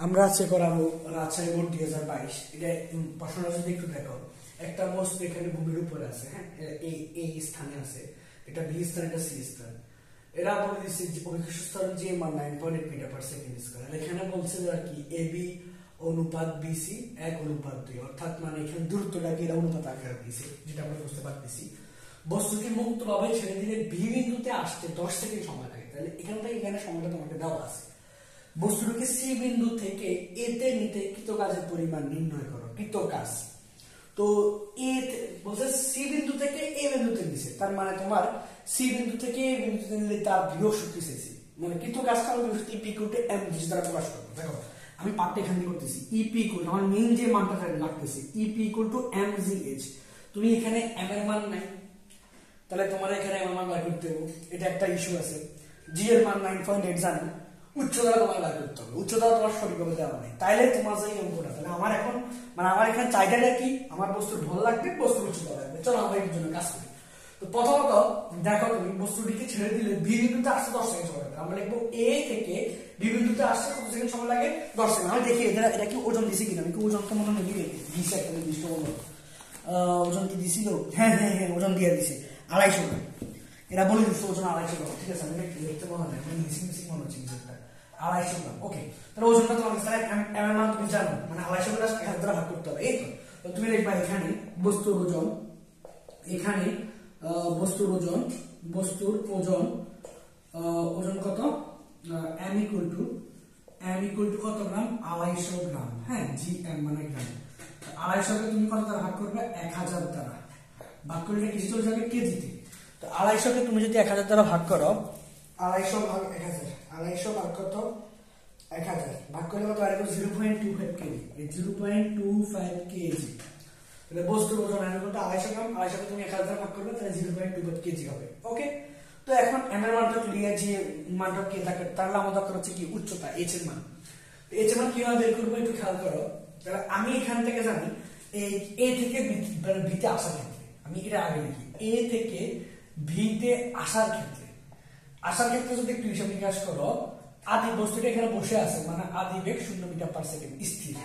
আমরা আজকে করাবো রাজশাহী বোর্ড 2022। এটা প্রশ্নটা যদি একটু দেখো, একটা বস্তু এখানে ভূমির উপরে আছে, হ্যাঁ, এই স্থানে আছে, এটা বি স্থান, এটা সি স্থান। এরা বলে দিচ্ছে যে অভিকর্ষ ত্বরণ জি মান 9.8 মিটার পার সেকেন্ড স্কয়ার। এখানে বলছে যে আর কি এবি অনুপাত বিসি 1:2, অর্থাৎ মানে এখানে দূরত্বটাকে এরা অনুপাত আকারে দিয়েছে, যেটা আমরা বুঝতে পারতেছি। বস্তুটি মুক্তভাবে ছেড়ে দিলে বি বিন্দুতে আসতে 10 সেকেন্ড সময় লাগে। তাহলে এখান থেকে এখানে সময়টা তোমাকে দেওয়া আছে। বস্তুটিকে সি বিন্দু থেকে এতে নিতে কৃতকাজের পরিমাণ নির্ণয় করো। কৃতকাজ তো এ বলছে সি বিন্দু থেকে এ বিন্দুতে নিছে, তার মানে তোমার সি বিন্দু থেকে এ বিন্দুতে নিলে তার বিভব শক্তি চাইছি, মানে কৃতকাজটা আমরা বিভব শক্তি ইকুয়াল টু এম জি দ্বারা প্রকাশ করব। দেখো আমি পার্টটা এখানে করতেছি, ইপি ইকুয়াল আমার মেইন যে মানটা লাগতেছে EP equal to m g h. তুমি এখানে এম এর মান নাই, তাহলে তোমার এখানে এম এর মান বের করতে হবে, এটা একটা ইস্যু আছে। জি এর মান 9.8 জানো, উচ্চতা তোমার বের করতে হবে, উচ্চতা তোমার সঠিকভাবে দেওয়া নেই, তাইলে তোমার যে অঙ্কটা, তাহলে আমার এখন মানে আমার এখানে চাইটাটা কি, আমার বস্তুর ভর লাগবে, বস্তুর উচ্চতা লাগবে। চলো আমরা এর জন্য কাজ করি। তো প্রথমত দেখো, তুমি বস্তুটিকে ছেড়ে দিলে বি বিন্দুতে আসতে 10 সেকেন্ড সময় লাগে। আমরা লিখবো এ থেকে বি বিন্দুতে আসতে কত সেকেন্ড সময় লাগে, 10 সেকেন্ড। আমি দেখি এটা কি ওজন দিছি কিনা, আমি কি ওজনটা মনে হয় দিছি একটা নির্দিষ্ট ওজন কি দিছিল, হ্যাঁ হ্যাঁ হ্যাঁ ওজন দিয়ে দিছি 250 গ্রাম। এরা বলে দিচ্ছে ওজন 250 গ্রাম, ঠিক আছে। আমি লিখতে মনে হয় আমি মিসিং মনে হচ্ছে 250 গ্রাম। ওকে, তাহলে ওজনটা তোমার কাছে এম এর মান তুমি জানো, মানে 250 গ্রাম 1000 দ্বারা ভাগ করতে হবে। এই তো তুমি লিখবা এখানে বস্তুর ওজন, এখানে বস্তুর ওজন ওজন কত, এম ইকুয়াল টু কত গ্রাম, 250 গ্রাম। হ্যাঁ, জি এম মানে গ্রাম। 250 কে তুমি কত দ্বারা ভাগ করবে, 1000 দ্বারা ভাগ করলে কি চলে যাবে, কেজিতে। তো 250 কে তুমি যদি 1000 দ্বারা ভাগ করো, 250 ভাগ 1000, 250 ভাগ কত 1000, ভাগ করলে কত আসবে, 0.25 কেজি। এই 0.25 কেজি। তাহলে বস্তুর ওজন আমি বলতে 250 গ্রাম, 250 কে তুমি 1000 দ্বারা ভাগ করবে, তাহলে 0.25 কেজি হবে। ওকে, তো এখন এম এর মানটা ক্লিয়ার, যে মানটা কি থাকে, তাহলে আমাদের দরকার হচ্ছে কি উচ্চতা, এইচ এর মান। এইচ এর মান কিভাবে বের করবো একটু খেয়াল করো। তাহলে আমি এখান থেকে জানি এই এ থেকে বি তে আসার ক্ষেত্রে, আমি এটা আগে লিখি, এ থেকে ভি তে আসার ক্ষেত্রে যদি একটু হিসাব নিকাশ করো, আদি বস্তুটা এখানে বসে আছে, মানে আদি বেগ 0 মিটার পার সেকেন্ড স্থির।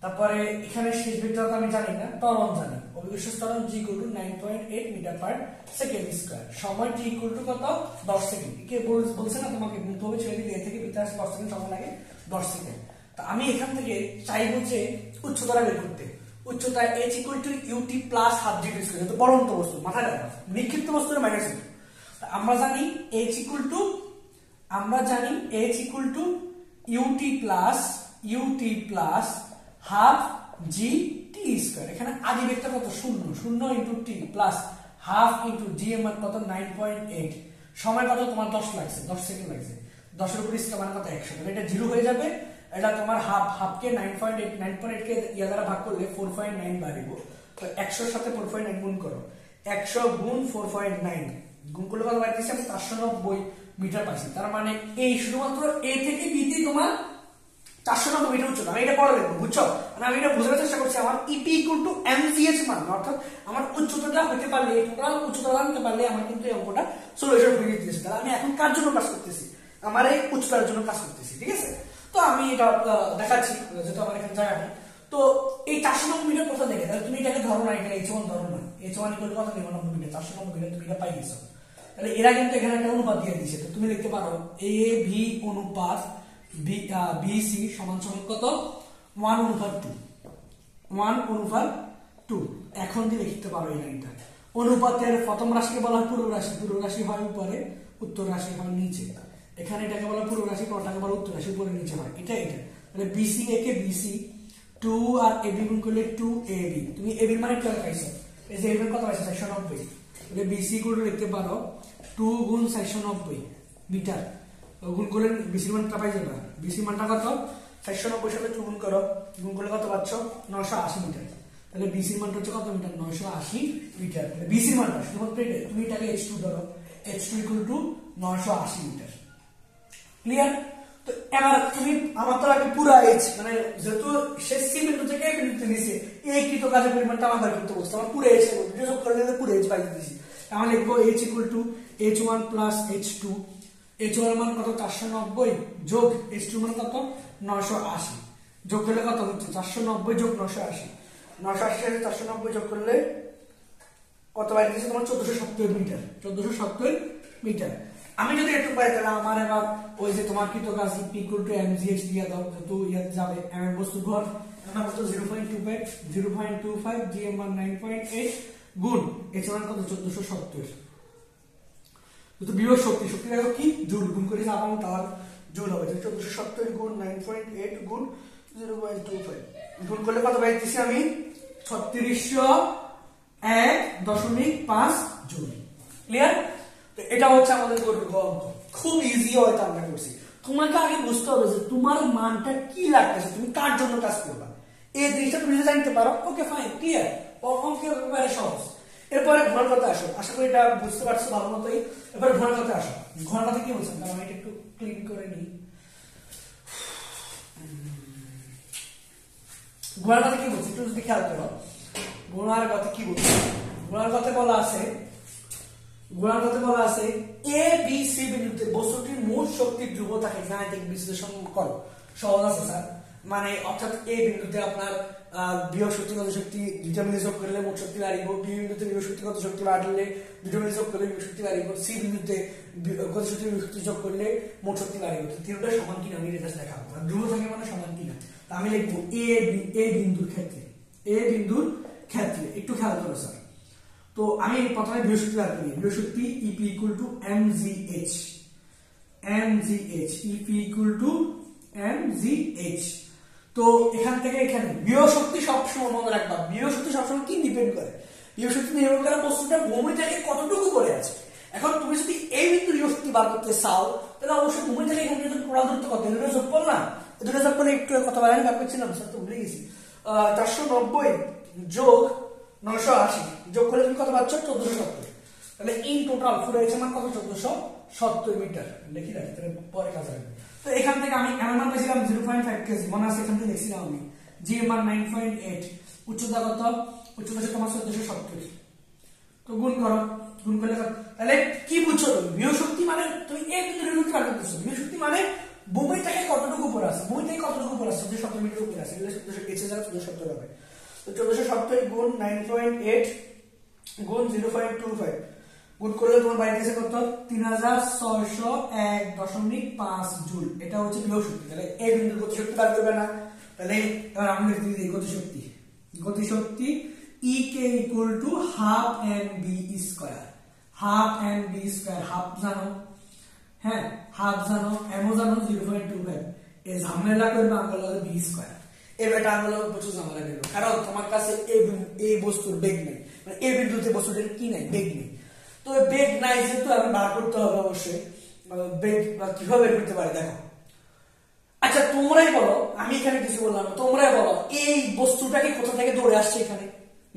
তারপরে এখানে শেষ বেগটা আমি জানি না, ত্বরণ জানি, অভিকর্ষ ত্বরণ g equal to 9.8 metre per second square. সময় টি ইকুয়াল টু কত, 10 সেকেন্ড। কে বলছে না তোমাকে মুক্তভাবে ছেড়ে দিলে এ থেকে ভিতরে আসতে 10 সেকেন্ড সময় লাগে, 10 সেকেন্ড। তো আমি এখান থেকে চাইবো যে উচ্চতা বের করতে। উচ্চতা h equal to ut plus half G square, যেহেতু পরন্ত বস্তু, মাথায় রাখো নিক্ষিপ্ত বস্তুর মাইনাস ইউ। আমরা জানি h equal to ut plus half g t square. এখানে আদি বেগটা কত, 0 into t plus half into g এর মান কত, 9.8। সময় কত তোমার 10 লাগছে, 10 সেকেন্ড লাগছে। 10 এর উপর স্কয়ার মানে কত, 100। তাহলে এটা 0 হয়ে যাবে। এটা তোমার হাফ কে 9.8 কে ইয়া দ্বারা ভাগ করলে 4.9 বাড়িব। তো 100 এর সাথে 4.9 গুণ করো, 100 গুণ 4.9 গুণ করলে কত পাইছি, আমি 490 মিটার পাইছি। তার মানে এই শুধুমাত্র এ থেকে বি তে তোমার 490 মিটার উচ্চতা। আমি এটা পরে লিখবো, বুঝছো? মানে আমি এটা বোঝানোর চেষ্টা করছি, আমার ইপি ইকুয়াল টু এমজিএইচ মান, অর্থাৎ আমার উচ্চতাটা হতে পারলে, টোটাল উচ্চতা জানতে পারলে আমার কিন্তু এই অঙ্কটা সলিউশন হয়ে যেতেছে। তাহলে আমি এখন কার জন্য কাজ করতেছি, আমার এই উচ্চতার জন্য কাজ করতেছি, ঠিক আছে। তো আমি এটা দেখাচ্ছি, যেহেতু আমার এখানে জায়গা নেই। তো এই 490 মিটার কোথা থেকে, তাহলে তুমি এটাকে ধরো না, এটা h1 ধরো না, h1 ইকুয়াল টু কত নিব, 90 মিটার, 490 মিটার তুমি এটা পাই গেছো। তাহলে এরা কিন্তু এখানে একটা অনুপাত দিয়ে দিয়েছে। তো তুমি লিখতে পারো এ ভি অনুপাত বিসি সমান সমান কত, 1/2। এখন দিয়ে লিখতে পারো এই লাইনটা। অনুপাতের প্রথম রাশিকে বলা হয় পূর্ব রাশি, পূর্ব রাশি হয় উপরে, উত্তর রাশি হয় নিচে। এখানে এটাকে বলা পূর্ব রাশি, পরটাকে বলা উত্তর রাশি, উপরে নিচে হয়, এটা। তাহলে বিসি এ কে বিসি 2 আর এবি গুণ করলে 2ab। তুমি এবি এর মানে কি পাইছো, এই যে এবি এর কত পাইছো, 490। তাহলে বিসি গুণ লিখতে পারো 2 গুণ 490 মিটার, গুণ করলে বিসি মানটা পাই যাবে। বিসি মানটা কত, 490 সাথে 2 গুণ করো, গুণ করলে কত পাচ্ছ, 980 মিটার। তাহলে বিসি মানটা হচ্ছে কত মিটার, 980 মিটার। তাহলে বিসি মানটা শুধুমাত্র এটা, তুমি এটাকে h2 ধরো, h2 equal to 980 metre. Clear? তো এবার তুমি আমার তো আগে পুরো h, মানে যেহেতু শেষ সি বিন্দু থেকে এই বিন্দুতে নিচে এই কৃত কাজের পরিমাণটা আমার বের করতে বলছে, আমার পুরো h এর যোগ করলে পুরো h পাই দিয়েছি। আমরা লিখবো h equal two h1 plus h2 H one মান কত 490 যোগ এইচ টু মান কত 980, যোগ করলে কত হচ্ছে 490 যোগ 980, 980 সাথে 490 যোগ করলে কত বাইরে দিচ্ছে তোমার 1470 মিটার, 1470 মিটার। আমি যদি একটু পাই তাহলে আমার এবার ওই যে তোমার কৃত কাজ ইকুয়াল টু mgh দিয়ে দাও, তো ইয়াতে যাবে m এর বস্তু ঘর আমার কত 0.25 gm মান 9.8 গুণ h মান কত 1470, তো বিভব শক্তি, শক্তি দেখো কি জুল, গুণ করে যাবো তার জুল হবে 1470 গুণ 9.8 গুণ 0.25 গুণ করলে কত পাই দিছি আমি 3601.5 জুল। ক্লিয়ার? তো এটা হচ্ছে আমাদের অঙ্ক, খুব ইজি হয়তো আমরা করছি। তোমাকে আগে বুঝতে হবে যে তোমার মানটা কি লাগতেছে, তুমি কার জন্য কাজ করবা, এই জিনিসটা তুমি যদি জানতে পারো ওকে ফাইন, ক্লিয়ার, অঙ্কের ব্যাপারে সহজ। এরপরে ঘর কথা আসো, আশা করি এটা বুঝতে পারছো ভালো মতোই। এরপরে ঘর কথা আসো, ঘর কথা কি বলছেন আমি এটা একটু ক্লিন করে নিই। ঘোড়ার কথা কি বলছে একটু যদি খেয়াল করো, ঘোড়ার কথা কি বলছে, ঘোড়ার কথা বলা আছে, ঘোড়ার কথা বলা আছে এ বি সি বিন্দুতে বস্তুটির মোট শক্তির ধ্রুবতাকে গাণিতিক বিশ্লেষণ করো। সহজ আছে স্যার, মানে অর্থাৎ এ বিন্দুতে আপনার বিভব শক্তি কত শক্তি দুটো মিলে যোগ করলে মোট শক্তি বাড়িব, বি বিন্দুতে বিভব শক্তি কত শক্তি বাড়লে দুটো মিলে যোগ করলে বিভব শক্তি বাড়িব, সি বিন্দুতে কত শক্তি বিভব শক্তি যোগ করলে মোট শক্তি বাড়িব। তো তিনটা সমান কিনা আমি রেজাল্ট দেখাবো, আর ধ্রুব থাকে মানে সমান কিনা। তা আমি লিখবো এ বিন্দুর ক্ষেত্রে, এ বিন্দুর ক্ষেত্রে একটু খেয়াল করো স্যার। তো আমি প্রথমে বিভব শক্তি বার করি, বিভব শক্তি EP equal to mgh, EP equal to mgh। তো এখান থেকে এখানে বিভব শক্তি সবসময় মনে রাখবা, বিভব শক্তি সবসময় কি ডিপেন্ড করে, বিভব শক্তি নির্ভর করে বস্তুটা ভূমি থেকে কতটুকু করে আছে। এখন তুমি যদি এই বিন্দুর বিভব শক্তি বার করতে চাও তাহলে অবশ্যই ভূমি থেকে এখানে যদি টোটাল দূরত্ব কত, দুটো যোগ করলাম, দুটো যোগ করলে একটু কত বার আমি বার করছিলাম স্যার, তো ভুলে গেছি, 490 যোগ 980 যোগ করলে তুমি কত পাচ্ছ 1470, তাহলে ইন টোটাল পুরো এসে মান কত 1470 মিটার। লিখি রাখি তাহলে পরে কাজ আসবে। তো এখান থেকে আমি এর মান পেয়েছিলাম 0.5 কেজি, মনে আছে এখান থেকে লিখছিলাম আমি জি এর মান 9.8, উচ্চতা কত, উচ্চতা হচ্ছে তোমার 1470, তো গুণ করো, গুণ করলে তাহলে কি বুঝছো তুমি বিভব শক্তি মানে তুমি এই বিন্দুর বিভব শক্তি বার করতেছো, বিভব শক্তি মানে ভূমি থেকে কতটুকু উপরে আছে, ভূমি থেকে কতটুকু উপরে আছে 1470 মিটার উপরে আছে, এগুলো 1470 হবে। তো 1470 গুণ 9.8 গুণ 0.25 গুণ করলে তোমার বাইরে এসে কত 3601.5 জুল, এটা হচ্ছে বিভব শক্তি। তাহলে এই বিন্দুর গতি শক্তি বার করবে না, তাহলে এবার আমরা লিখে দিই গতি শক্তি, গতি শক্তি ek equal to half mv square, half mv square, half জানো, হ্যাঁ হাফ জানো, এমও জানো 0.25, এই ঝামেলা করবে আঙ্গুল হবে v স্কয়ার, এই বেটা আঙ্গুল হবে প্রচুর ঝামেলা করবে, কারণ তোমার কাছে এই বস্তুর বেগ নেই, মানে এই বিন্দুতে বস্তুটার কি নাই, বেগ নেই। তো বেগ নাই যেহেতু আমি বার করতে হবে অবশ্যই, বেগ কিভাবে বের করতে পারি দেখো। আচ্ছা তোমরাই বলো, আমি এখানে কিছু বললাম না, তোমরাই বলো এই বস্তুটা কি কোথা থেকে দৌড়ে আসছে, এখানে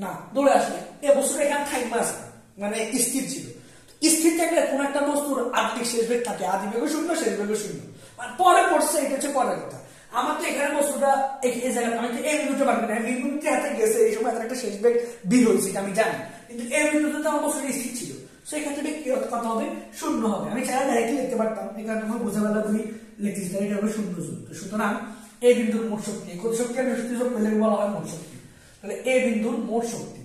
না দৌড়ে আসে, এই বস্তুটা এখানে থাকবে আছে মানে স্থির ছিল, স্থির থাকলে কোন একটা বস্তুর আদিক শেষ বেগ থাকে, আদি বেগ শূন্য শেষ বেগ শূন্য, পরে পড়ছে এটা হচ্ছে পরের কথা। আমার তো এখানে বস্তুটা এই জায়গায় আমি তো এই বিন্দুটা পারবো না, এই বিন্দুতে হাতে গেছে এই সময় একটা শেষ বেগ বি হয়েছে এটা আমি জানি, কিন্তু এই বিন্দুতে তো আমার বস্তুটা স্থির ছিল, সেই ক্ষেত্রে বেগ কত হবে শূন্য হবে। আমি চাইলে ডাইরেক্টলি লিখতে পারতাম, এখানে তোমার বোঝা বেলা তুমি লিখতেছি তাহলে এটা হবে শূন্য জুল। তো সুতরাং এই বিন্দুর মোট শক্তি, গতি শক্তি আর শক্তি যোগ করলে বলা হয় মোট শক্তি। তাহলে এই বিন্দুর মোট শক্তি,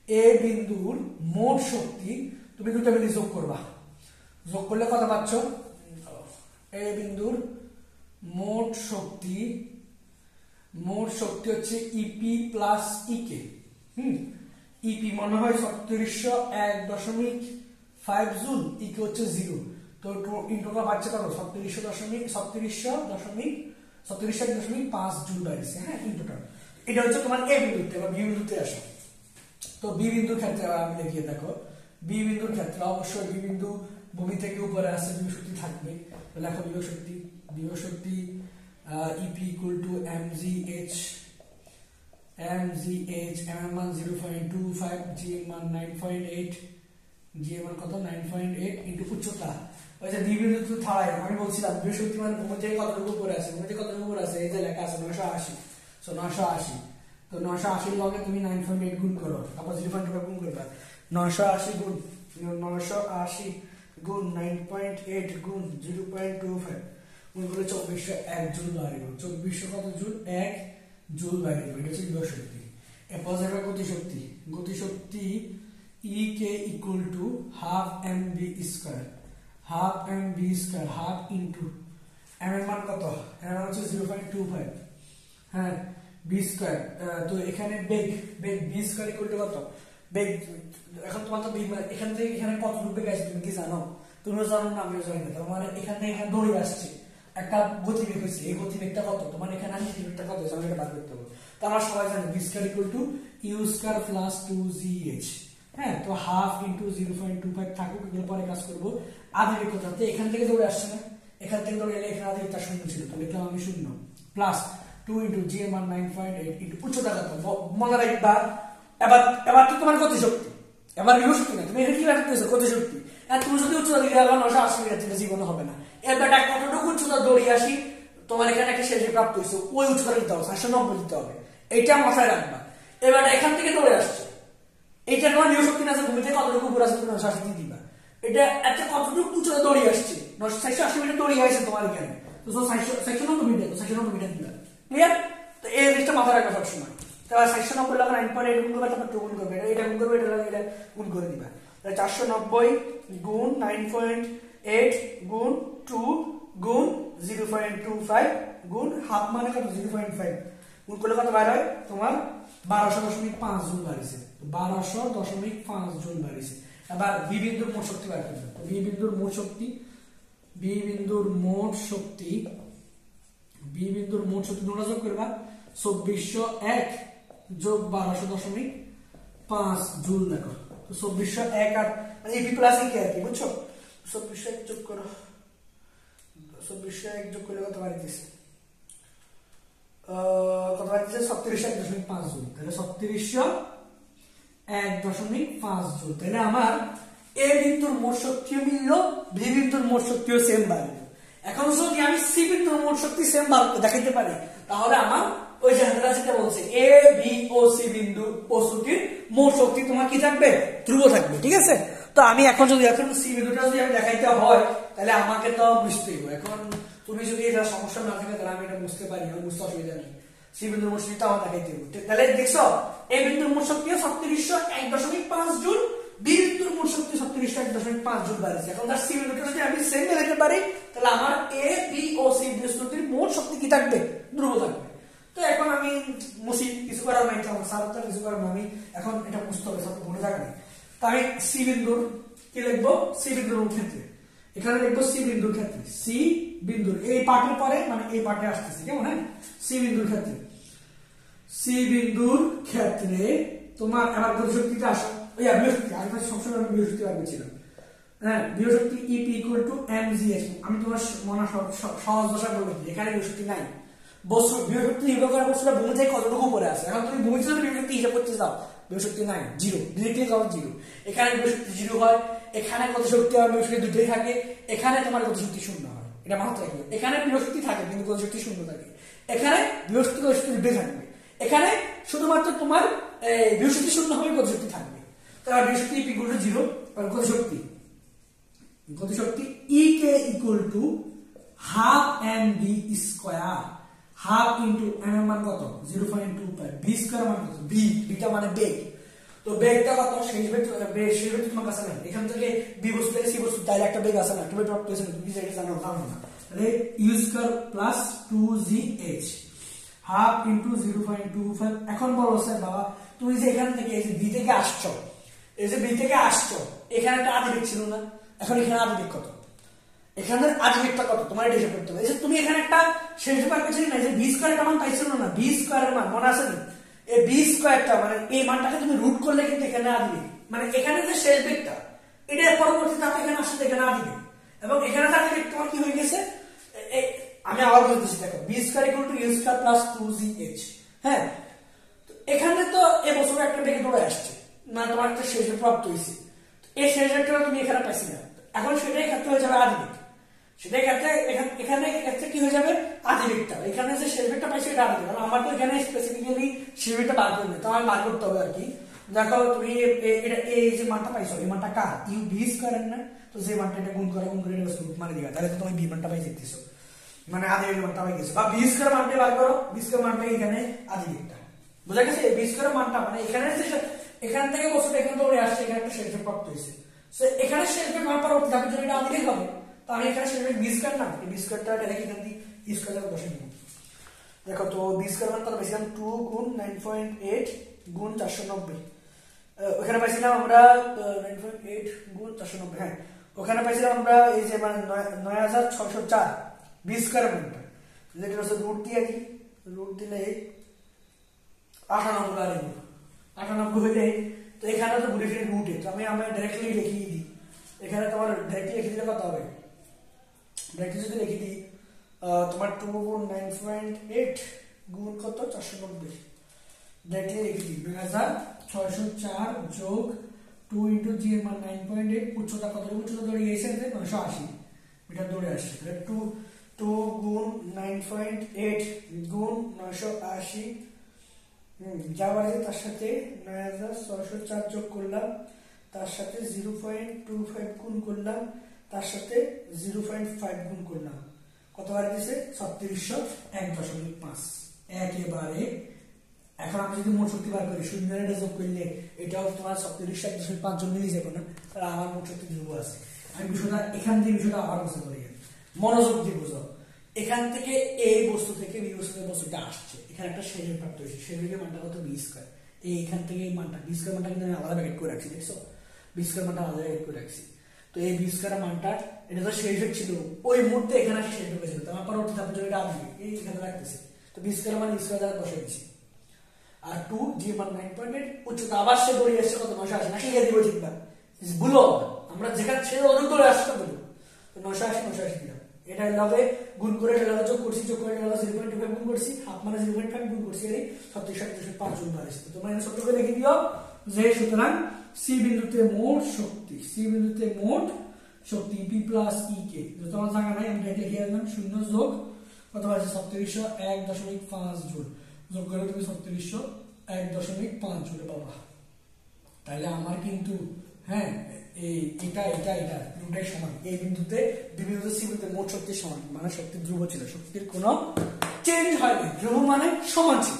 এই বিন্দুর মোট শক্তি তুমি দুটো মিলে যোগ করবা, যোগ করলে কত পাচ্ছ, এই বিন্দুর মোট শক্তি, মোট শক্তি হচ্ছে ইপি প্লাস ইকে, ইপি মনে হয় 3601.5 জুল, ইকে হচ্ছে 0, তো ইন্টোটা পাচ্ছে কত 36.5 জুল বাইরেছে, হ্যাঁ ইন্টোটা। এটা হচ্ছে তোমার এ বিন্দুতে, এবার বি বিন্দুতে আসো। তো বি বিন্দুর ক্ষেত্রে আমি দেখিয়ে দেখো, বি বিন্দুর ক্ষেত্রে অবশ্যই বি বিন্দু ভূমি থেকে উপরে আসছে, বিভব শক্তি থাকবে, লেখো বিভব শক্তি, বিভব শক্তি EP equal to mgh, m মান 0.25, g মান 9.8, g মান কত 9.8 ইনটু উচ্চতা, ওই যে বি বিন্দু তো থাই আমি বলছিলাম বিভব শক্তি মানে ভূমি থেকে কতটুকু উপরে আছে, ভূমি থেকে কতটুকু উপরে আছে এই যে লেখা আছে 980, সো 980, তো 980 লগে তুমি 9.8 গুণ করো, তারপর 0.25 গুণ করবা, 980 গুণ 980 গুণ 9.8 গুণ 0.25 গুণ করলে 2401 জুল বাড়িব। 2400 কত জুল? 1 জুল বাড়িব। এটা হচ্ছে বিভব শক্তি। এরপর যাবে গতিশক্তি। গতিশক্তি E k equal to half mv square, half mv square, half into m এর মান কত? m এর মান হচ্ছে 0.25, হ্যাঁ, b স্কয়ার। তো এখানে বেগ b স্কয়ার ইকুয়াল টু কত? বেগ এখন তোমার তো এখান থেকে এখানে কত বেগ আসছে তুমি কি জানো? তুমিও জানো না, আমিও জানি না। তার মানে এখানে দৌড়ে আসছে, একটা গতিবেগ হয়েছে। এই গতিবেগটা কত? তোমার এখানে আসছে গতিবেগটা কত? আমি এটা বার করতে হবে। তো আমরা সবাই জানি b square equal two u square plus 2gh, হ্যাঁ। তো হাফ ইন্টু 0.25 থাকুক, এগুলো পরে কাজ করবো। আধের কথাতে এখান থেকে দৌড়ে আসছে না, এখান থেকে দৌড়ে এলে এখানে আধেরটা শূন্য ছিল, তো লিখলাম আমি শূন্য, প্লাস 2 ইন্টু জি এর মান 9.8 ইন্টু উচ্চতা কত মনে রাখবা। এবার তো তোমার গতিশক্তি, এবার বিভব শক্তি না, তুমি এখানে কি রাখতেছো? গতিশক্তি। আর তুমি যদি উচ্চতা দিকে রাখো 980 মিটার, থেকে জীবন হবে না। এবার কতটুকু উচ্চতা দৌড়িয়ে আসি তোমার এখানে একটা শেষে প্রাপ্ত হয়েছে, ওই উচ্চতা দিতে হবে, 790 দিতে হবে, এইটা মাথায় রাখবা। এবার এখান থেকে দৌড়ে আসছে, এইটা তোমার বিভব শক্তি না, ভূমি থেকে কতটুকু উপরে আছে তুমি 980 দিবা। এটা একটা কতটুকু উচ্চতা দৌড়িয়ে আসছে, 780 মিটার দৌড়িয়ে আসছে তোমার এখানে, তো 790 মিটার, 790 মিটার দিবা। ক্লিয়ার? তো এই জিনিসটা মাথায় রাখবা সবসময়। তাহলে 790 লাগা 9.8 গুণ করবে, তারপর 2 গুণ করবে, এটা গুণ করবে, এটা গুণ করে দিবা। তাহলে 490 গুণ 9.8 গুণ 2 গুণ 0.25 গুণ হাফ মানে কত? 0.5 গুণ করলে কত বার হয়? তোমার 1200.5 জুল বাড়িছে। 1200.5 জুল বাড়িছে। এবার বি বিন্দুর মোট শক্তি বার করবে। তো বি বিন্দুর মোট শক্তি, বি বিন্দুর মোট শক্তি তোমরা যোগ করবা 2401 যোগ 1200.5 জুল। দেখো তো 2401 আর মানে বি প্লাস কি আর কি, বুঝছো? 2401 যোগ করো, 2401 যোগ করলে কত বাড়িতেছে? কত বাড়িতেছে? 3601.5 জুল। তাহলে 3601.5 জুল। তাহলে আমার এ বিন্দুর মোট শক্তিও মিললো, বি বিন্দুর মোট শক্তিও সেম বাড়লো। এখন যদি আমি সি বিন্দুর মোট শক্তি সেম দেখাইতে পারি, তাহলে আমার ওই যে হাতের যেটা বলছে এ বি ও সি বিন্দু প্রস্তুতির মোট শক্তি তোমার কি থাকবে? ধ্রুব থাকবে। ঠিক আছে? তো আমি এখন সি বিন্দুটা যদি আমি দেখাইতে হয়, তাহলে আমাকে তো বুঝতেই হবে। এখন তুমি যদি এটা সমস্যা না থাকে, তাহলে আমি এটা বুঝতে পারি, আমি বুঝতে অসুবিধা নেই। সি বিন্দুর মোট শক্তিটা আমার দেখাইতে হবে। তাহলে দেখছো এ বিন্দুর মোট শক্তি 3601.5 জুল, বি বিন্দুর মোট শক্তি 3601.5 জুল বাড়ছে। এখন তার সি বিন্দুটা যদি আমি সেম দেখাইতে পারি, তাহলে আমার এ বি ও সি বিন্দুর মোট শক্তি কি থাকবে? ধ্রুব থাকবে। তো এখন আমি মুসি কিছু করার নাই, সারটা কিছু করার নাই, আমি এখন এটা বুঝতে হবে, সব ভুলে যাবে না। তো আমি সি বিন্দুর কি লিখবো? সি বিন্দুর ক্ষেত্রে এখানে লিখবো সি বিন্দুর ক্ষেত্রে, সি বিন্দুর এই পার্টের পরে মানে এই পার্টে আসতেছি, কেমন? হ্যাঁ, সি বিন্দুর ক্ষেত্রে, সি বিন্দুর ক্ষেত্রে তোমার এবার গতিশক্তিটা আসো। ওই বিভব শক্তি, আমি সবসময় আমি বিভব শক্তি বার করছিলাম। হ্যাঁ, বিভব শক্তি EP equal to mgh। আমি তোমার মনে সহজ ভাষায় বলে দিই, এখানে বিভব শক্তি নাই। বস্তু বিভব শক্তি নির্ভর করে বস্তুটা ভূমি থেকে কতটুকু উপরে আছে। এখন তুমি ভূমি থেকে বিভব শক্তি হিসাব করতে যাও, বিভব শক্তি নাই, জিরো, ডিরেক্টলি যাও জিরো। এখানে বিভব শক্তি জিরো হয়, এখানে গতিশক্তি আর বিভব শক্তি দুটোই থাকে, এখানে তোমার গতিশক্তি শূন্য হয়। এটা মাথায় রাখবে। এখানে বিভব শক্তি থাকে কিন্তু গতিশক্তি শূন্য থাকে, এখানে বিভব শক্তি গতিশক্তি দুটোই থাকবে। এখানে শুধুমাত্র তোমার বিভব শক্তি শূন্য হবে, গতিশক্তি থাকবে। তাহলে বিভব শক্তি EP equal to 0, আর গতিশক্তি EK equal to half mv square, half into m এর মান কত? 0.25, b স্কয়ার মান কত? b, বিটা মানে বেগ। তো বেগটা কত? শেষ বেগ তোমার কাছে নাই। এখান থেকে b বস্তু থেকে c বস্তু তাহলে একটা বেগ আছে না, তুমি প্রাপ্ত হয়েছে, তুমি যেটা জানো না। তাহলে u square plus 2gh half into 0.25। এখন বলো স্যার বাবা, তুমি যে এখান থেকে এই যে b থেকে আসছো, এই যে b থেকে আসছো, এখানে একটা আদিবেগ ছিল না? এখন এখানে আদিবেগ কত? এখানে আদিবেগটা কত তোমার এটা হিসাব করতে হবে। এই যে তুমি এখানে একটা শেষ বার পেয়েছিলে না, যে বি স্কয়ারের মান পাইছিল না, বি স্কয়ারের মান মনে আছে না? এই বি স্কয়ারটা মানে এই মানটাকে তুমি রুট করলে কিন্তু এখানে আদিবেগ, মানে এখানে যে শেষ বেগটা এটা পরবর্তীতে এখানে আসলে এখানে আদিবেগ, এবং এখানে আদিবেগ তোমার কি হয়ে গেছে? আমি আবার বলতেছি, দেখো v square equal to u square plus 2gh। হ্যাঁ, এখানে তো এই বছর একটা বেগে দৌড়ে আসছে, মানে তোমার একটা শেষ বেগ প্রাপ্ত হয়েছে। এই শেষ বেগটা তুমি এখানে পাইছি না, এখন সেটাই ক্ষেত্রে হয়ে যাবে আদিবেগ। সেটাই ক্ষেত্রে এখানে ক্ষেত্রে কি হয়ে যাবে? আদিবেগটা। এখানে যে শেষ বেগটা পাইছে এটা আদিবেগ, কারণ আমার তো এখানে স্পেসিফিক্যালি শেষ বেগটা বার করবে, তো আমার বার করতে হবে আর কি। দেখো তুমি এটা এই যে মানটা পাইছো, এই মানটা কার? ইউ বি স্কয়ার না, তো যে মানটা এটা গুণ করে এটা রুট মানে দিবা, তাহলে তো তুমি বি মানটা পাই যেতেছো, মানে আধা এর মানটা পাই গেছো। বা বি স্কয়ার মানটা বার করো, বি স্কয়ার মানটা এখানে আধা দিকটা বুঝা গেছে। বি স্কয়ার মানটা মানে এখানে এখান থেকে বস্তুটা এখান থেকে আসছে, এখানে একটা শেষে প্রাপ্ত হয়েছে। সো এখানে শেষে মান পরবর্তী ধাপের জন্য এটা আদিকে হবে, তো আমি এখানে শেষে বি স্কয়ার না, এই বি স্কয়ারটা ডাইরেক্ট এখান থেকে বি স্কয়ার বসে নিব। দেখো তো বি স্কয়ার মান তাহলে পাইছিলাম 2 গুণ 9.8 গুণ 490, ওখানে পাইছিলাম আমরা 9.8 গুণ 490, হ্যাঁ ওখানে পাইছিলাম আমরা এই যে মানে 9604 বি স্কয়ার মানটা, যেটা হচ্ছে রুট দিয়ে কি রুট দিলে 98 আর 98 হইলে, তো এখানে তো ঘুরে ফিরে রুটে, তো আমি ডাইরেক্টলি লিখিয়ে দিই, এখানে তোমার ডাইরেক্টলি লিখে দিলে কত হবে, ডাইরেক্টলি যদি লিখে দিই তোমার 2 গুণ 9.8 গুণ কত 490, ডাইরেক্টলি লিখে দিই 9604 যোগ 2 ইনটু জি এর মান 9.8, উচ্চতা কত, উচ্চতা ধরে গিয়েছে 980 মিটার দৌড়ে আসছে, তাহলে 2 গুণ 9.8 গুণ 980 যা বাড়ছে তার সাথে 9604 যোগ করলাম, তার সাথে 0.25 গুণ করলাম, তার সাথে 0.5 গুণ করলাম, কত বার দিয়েছে 3601.5 একেবারে। এখন আমি যদি মোট শক্তি বার করি, শূন্য এটা যোগ করলে এটাও তোমার 3601.5 জন মিলে যাবে না, তাহলে আমার মোট শক্তি ধ্রুব আছে। আমি বিষয়টা এখান থেকে বিষয়টা আবার বুঝতে পারি, মনোযোগ দিয়ে বুঝো। এখান থেকে এই বস্তু থেকে বি বস্তুটা আসছে, এখানে একটা শেষের প্রাপ্ত হয়েছে, শেষের মানটা কত বি স্কয়ার, এইখান থেকে এই মানটা বি স্কয়ার মানটা কিন্তু আমি আলাদা ব্র্যাকেট করে রাখছি, দেখছো বি স্কয়ার মানটা আলাদা ব্র্যাকেট করে রাখছি। তো এই বি স্কয়ার মানটা এটা তো শেষ হচ্ছিল ওই মুহূর্তে, এখানে শেষ হয়ে গেছিল, তোমার পরবর্তী ধাপের জন্য এটা আসবে এই এখানে রাখতেছে, তো বি স্কয়ার মান স্কয়ার দ্বারা বসে দিচ্ছি। আর 2 জি মান 9.8, উচ্চতা আবার সে দৌড়ে আসছে কত 980, না শিখে দিব ঠিক না ভুলো, আমরা যেখানে ছেড়ে অনেক দৌড়ে আসতে বলি, তো 980 দিলাম, এটা লগে গুণ করে এটা লগে যোগ করছি, যোগ করে এটা লগে 0.25 গুণ করছি, হাফ মানে 0.5 গুণ করছি, এই 36.5 জন বাড়ছে। তো তোমরা এখানে ছোট করে লিখে দিও যে সুতরাং সি বিন্দুতে মোট শক্তি, সি বিন্দুতে মোট শক্তি পি প্লাস ই কে, তোমার জায়গা নাই আমি লিখে দিলাম 0 যোগ কত আছে 3601.5 জুল, যোগ করে তুমি 3601.5 জুল পাবা। তাহলে আমার কিন্তু হ্যাঁ এটা দুটাই সমান, এই বিন্দুতে বি বিন্দুতে সি বিন্দুতে মোট শক্তির সমান, মানে শক্তি ধ্রুব ছিল, শক্তির কোনো চেঞ্জ হয়নি, ধ্রুব মানে সমান ছিল।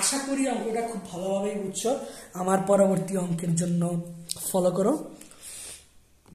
আশা করি অঙ্কটা খুব ভালোভাবেই বুঝছো, আমার পরবর্তী অঙ্কের জন্য ফলো করো।